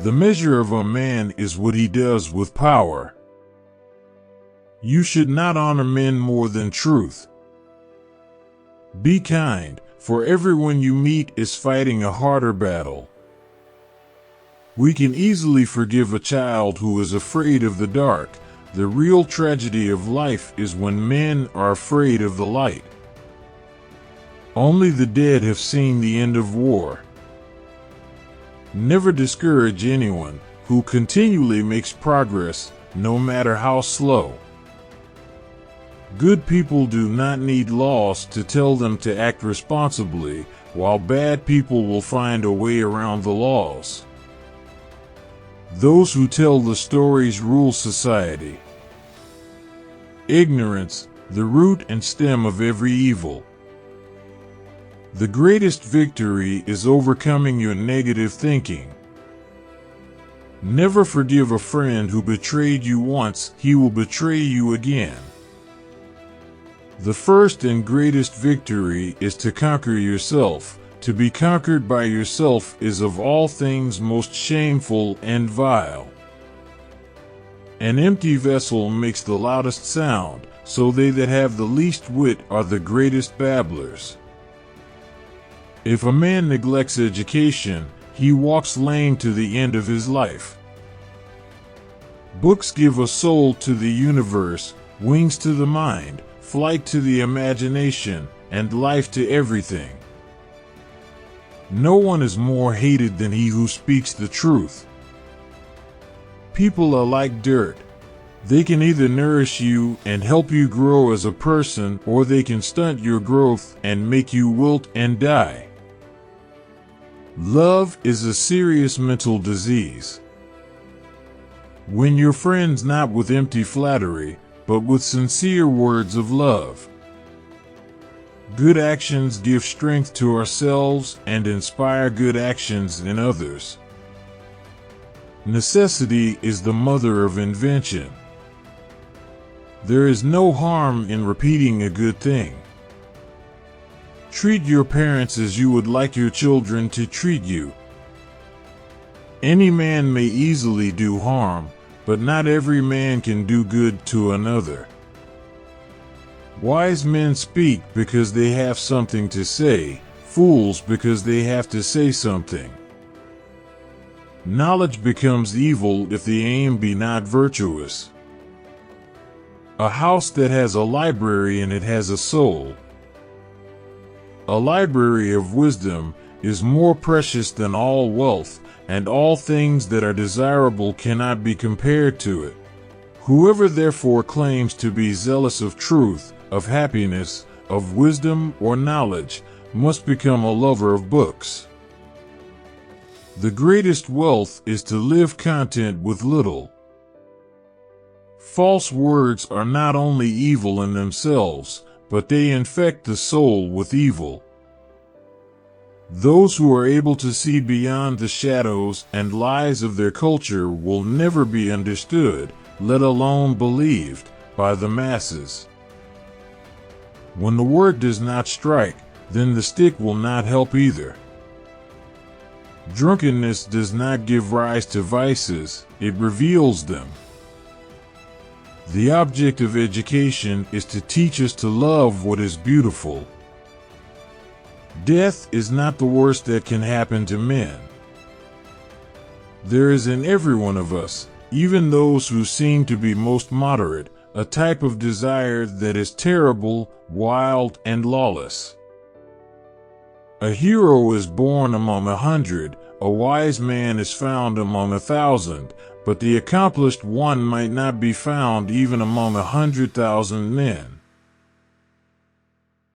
The measure of a man is what he does with power. You should not honor men more than truth. Be kind, for everyone you meet is fighting a harder battle. We can easily forgive a child who is afraid of the dark. The real tragedy of life is when men are afraid of the light. Only the dead have seen the end of war. Never discourage anyone who continually makes progress, no matter how slow. Good people do not need laws to tell them to act responsibly, while bad people will find a way around the laws. Those who tell the stories rule society. Ignorance, the root and stem of every evil. The greatest victory is overcoming your negative thinking. Never forgive a friend who betrayed you once, he will betray you again. The first and greatest victory is to conquer yourself. To be conquered by yourself is of all things most shameful and vile. An empty vessel makes the loudest sound, so they that have the least wit are the greatest babblers. If a man neglects education, he walks lame to the end of his life. Books give a soul to the universe, wings to the mind, flight to the imagination, and life to everything. No one is more hated than he who speaks the truth. People are like dirt. They can either nourish you and help you grow as a person, or they can stunt your growth and make you wilt and die. Love is a serious mental disease. Win your friends not with empty flattery, but with sincere words of love. Good actions give strength to ourselves and inspire good actions in others. Necessity is the mother of invention. There is no harm in repeating a good thing. Treat your parents as you would like your children to treat you. Any man may easily do harm, but not every man can do good to another. Wise men speak because they have something to say, fools because they have to say something. Knowledge becomes evil if the aim be not virtuous. A house that has a library in it has a soul. A library of wisdom is more precious than all wealth, and all things that are desirable cannot be compared to it. Whoever therefore claims to be zealous of truth, of happiness, of wisdom or knowledge, must become a lover of books. The greatest wealth is to live content with little. False words are not only evil in themselves, but they infect the soul with evil. Those who are able to see beyond the shadows and lies of their culture will never be understood, let alone believed, by the masses. When the word does not strike, then the stick will not help either. Drunkenness does not give rise to vices, it reveals them. The object of education is to teach us to love what is beautiful. Death is not the worst that can happen to men. There is in every one of us, even those who seem to be most moderate, a type of desire that is terrible, wild, and lawless. A hero is born among 100, a wise man is found among 1,000, but the accomplished one might not be found even among 100,000 men.